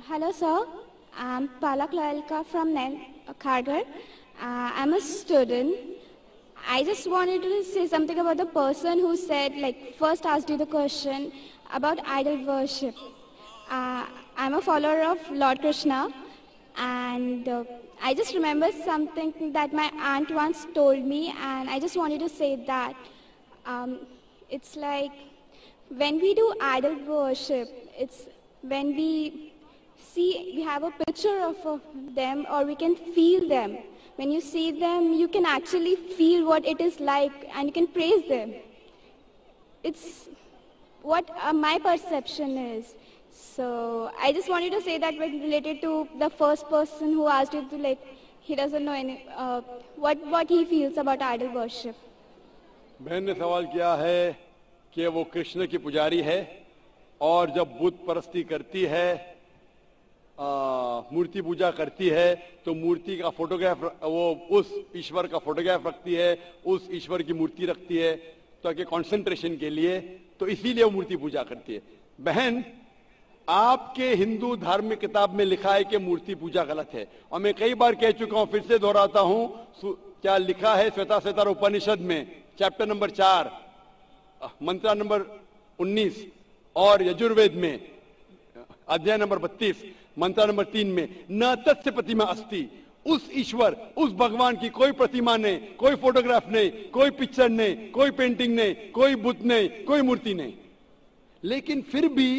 Hello, sir. I'm Palak Lalka from Kharghar. I'm a student. I just wanted to say something about the person who said, first asked you the question about idol worship. I'm a follower of Lord Krishna, and I just remember something that my aunt once told me, and I just wanted to say that it's like when we do idol worship, it's when we have a picture of them, or we can feel them. When you see them, you can actually feel what it is like, and you can praise them. It's what my perception is. So I just wanted to say that related to the first person who asked you to he doesn't know what he feels about idol worship. बहन ने सवाल किया है कि वो कृष्ण की पुजारी है और जब बुत परस्ती करती है, मूर्ति पूजा करती है, तो मूर्ति का फोटोग्राफ, वो उस ईश्वर का फोटोग्राफ रखती है, उस ईश्वर की मूर्ति रखती है ताकि कंसंट्रेशन के लिए, तो इसीलिए वो मूर्ति पूजा करती है। बहन, आपके हिंदू धार्मिक किताब में लिखा है कि मूर्ति पूजा गलत है, और मैं कई बार कह चुका हूं, फिर से दोहराता हूं, क्या लिखा है श्वेताश्वेतर उपनिषद में चैप्टर नंबर 4 मंत्र नंबर 19 और यजुर्वेद में अध्याय नंबर 32 मंत्र नंबर 3 में, न तस्य प्रतिमा अस्ति, उस ईश्वर, उस भगवान की कोई प्रतिमा नहीं, कोई फोटोग्राफ नहीं, कोई पिक्चर नहीं, कोई पेंटिंग नहीं, कोई बुत नहीं, कोई मूर्ति नहीं। लेकिन फिर भी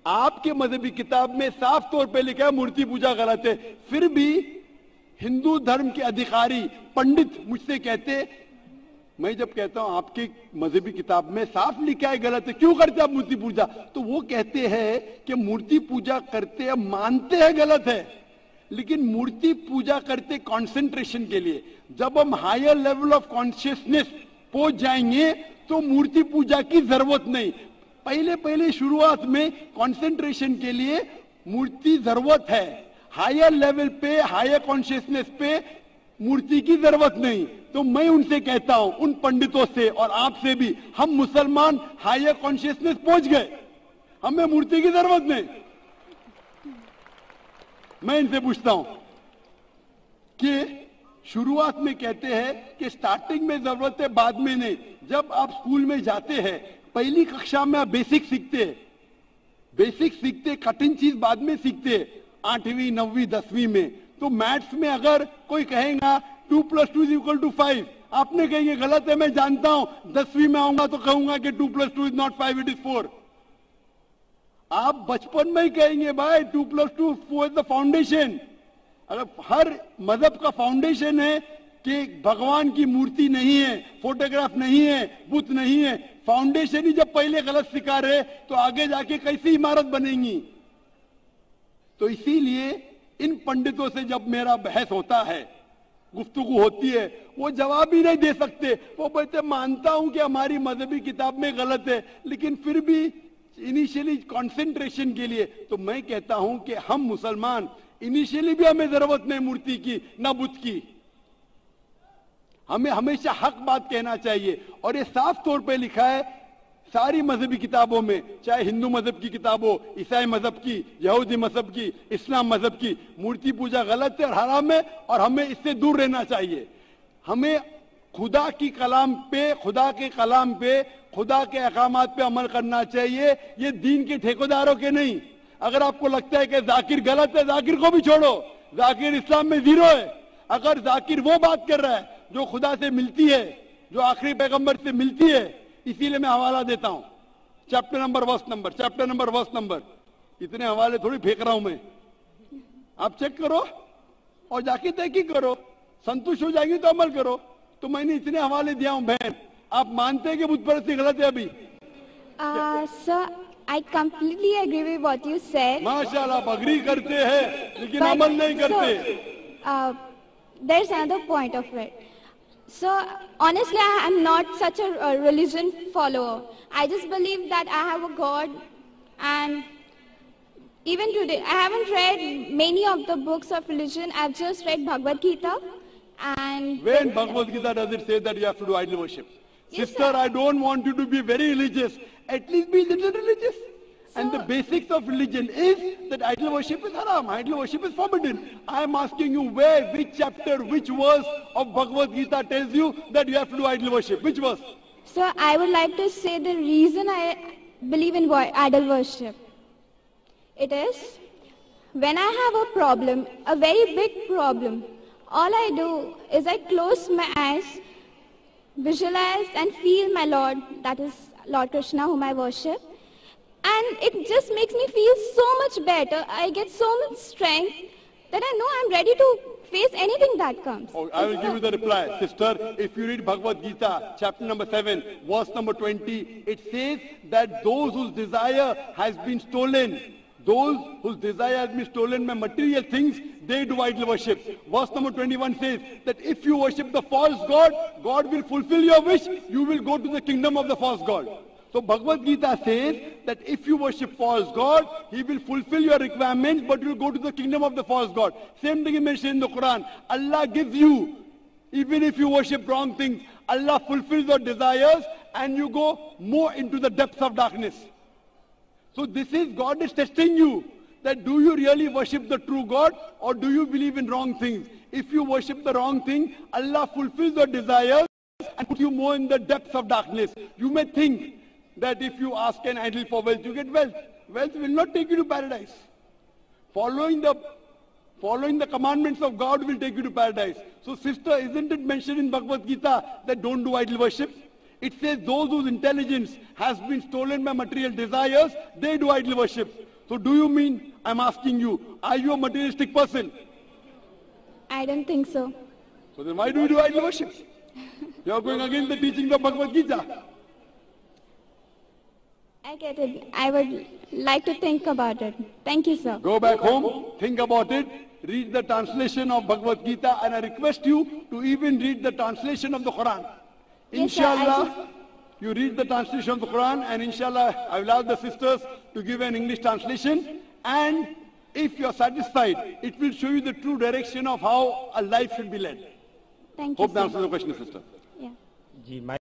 आपके मजहबी किताब में साफ तौर पे लिखा है मूर्ति पूजा गलत है। फिर भी हिंदू धर्म के अधिकारी पंडित मुझसे कहते, मैं जब कहता हूं आपकी मजहबी किताब में साफ लिखा है गलत है, क्यों करते आप मूर्ति पूजा, तो वो कहते हैं कि मूर्ति पूजा करते हैं, मानते हैं गलत है, लेकिन मूर्ति पूजा करते कंसंट्रेशन के लिए। जब हम हायर लेवल ऑफ कॉन्शियसनेस पहुंच जाएंगे तो मूर्ति पूजा की जरूरत नहीं। पहले शुरुआत में कंसंट्रेशन के लिए मूर्ति जरूरत है, हायर लेवल पे, हायर कॉन्शियसनेस पे मूर्ति की जरूरत नहीं। तो मैं उनसे कहता हूं, उन पंडितों से और आपसे भी, हम मुसलमान हायर कॉन्शियसनेस पहुंच गए, हमें मूर्ति की जरूरत नहीं। मैं इनसे पूछता हूं कि शुरुआत में कहते हैं कि स्टार्टिंग में जरूरत है, बाद में नहीं। जब आप स्कूल में जाते हैं, पहली कक्षा में आप बेसिक सीखते, कठिन चीज बाद में सीखते, 8वीं 9वीं 10वीं में। तो मैथ्स में अगर कोई कहेगा 2 + 2 = 5, आपने कहेंगे गलत है, मैं जानता हूं, 10वीं में आऊंगा तो कहूंगा कि 2 + 2 is not 5, it is 4। आप बचपन में ही कहेंगे भाई 2 + 2 4 is the foundation। अगर हर मजहब का फाउंडेशन है कि भगवान की मूर्ति नहीं है, फोटोग्राफ नहीं है, बुत नहीं है, फाउंडेशन ही जब पहले गलत सिखा रहे तो आगे जाके कैसी इमारत बनेगी। तो इसीलिए इन पंडितों से जब मेरा बहस होता है, गुफ्तगू होती है, वो जवाब ही नहीं दे सकते। वो बोलते मानता हूं कि हमारी मजहबी किताब में गलत है, लेकिन फिर भी इनिशियली कंसंट्रेशन के लिए। तो मैं कहता हूं कि हम मुसलमान इनिशियली भी हमें जरूरत नहीं मूर्ति की ना बुत की, हमें हमेशा हक बात कहना चाहिए। और ये साफ तौर पे लिखा है सारी मजहबी किताबों में, चाहे हिंदू मजहब की किताब हो, ईसाई मजहब की, यहूदी मजहब की, इस्लाम मजहब की, मूर्ति पूजा गलत है और हराम है, और हमें इससे दूर रहना चाहिए। हमें खुदा की कलाम पे, खुदा के कलाम पे, खुदा के अहकामात पे अमल करना चाहिए, ये दीन के ठेकेदारों के नहीं। अगर आपको लगता है कि जाकिर गलत है, जाकिर को भी छोड़ो, जाकिर इस्लाम में 0 है। अगर जाकिर वो बात कर रहा है जो खुदा से मिलती है, जो आखिरी पैगंबर से मिलती है, इसीलिए मैं हवाला देता हूं, चैप्टर नंबर वर्स नंबर। इतने हवाले थोड़ी फेंक रहा हूं मैं, आप चेक करो और जाके तहकीक करो, संतुष्ट हो जाएंगे तो अमल करो। तो मैंने इतने हवाले दिया हूं। बहन, आप मानते हैं कि बुत परस्ती गलत है अभी? Sir, I completely agree with what you said. माशाल्लाह, आप अग्री करते हैं लेकिन अमल नहीं करते। There's another point of it. So honestly, I am not such a religion follower. I just believe that I have a God, and even today I haven't read many of the books of religion. I've just read Bhagavad Gita. And when Bhagavad Gita does it say that you have to do idol worship? Yes, Sister, sir. I don't want you to be very religious. At least be little religious. And the basics of religion is that idol worship is haram, idol worship is forbidden. I am asking you where, which chapter, which verse of Bhagavad Gita tells you that you have to do idol worship? Which verse? So I would like to say the reason I believe in idol worship. It is, when I have a problem, a very big problem, all I do is I close my eyes, visualize and feel my Lord, that is Lord Krishna whom I worship. And it just makes me feel so much better. I get so much strength that I know I'm ready to face anything that comes. Oh, I will give you the reply. Sister, if you read Bhagavad Gita, chapter number 7, verse number 20, it says that those whose desire has been stolen, those whose desire has been stolen by material things, they do idol worship. Verse number 21 says that if you worship the false god, God will fulfill your wish, you will go to the kingdom of the false god. So Bhagavad Gita says that if you worship false god, he will fulfill your requirements, but you will go to the kingdom of the false god. Same thing is mentioned in the Quran. Allah gives you, even if you worship wrong things, Allah fulfills your desires and you go more into the depths of darkness. So this is, God is testing you, that do you really worship the true God or do you believe in wrong things? If you worship the wrong thing, Allah fulfills your desires and puts you more in the depths of darkness. You may think that if you ask an idol for wealth, you get wealth. Wealth will not take you to paradise. Following the commandments of God will take you to paradise. So sister, isn't it mentioned in Bhagavad Gita that don't do idol worship? It says those whose intelligence has been stolen by material desires, they do idol worship. So do you mean, I'm asking you, are you a materialistic person? I don't think so. So then why do you do idol worship? You are going against the teachings of Bhagavad Gita. I get it. I would like to think about it. Thank you, sir. Go back home, think about it, read the translation of Bhagavad Gita, and I request you to even read the translation of the Quran. Yes, sir, Inshallah, you read the translation of the Quran, and inshallah, I will ask the sisters to give an English translation. And if you are satisfied, it will show you the true direction of how a life should be led. Thank you, Hope that sir. answers the question, sister. Yeah. Ji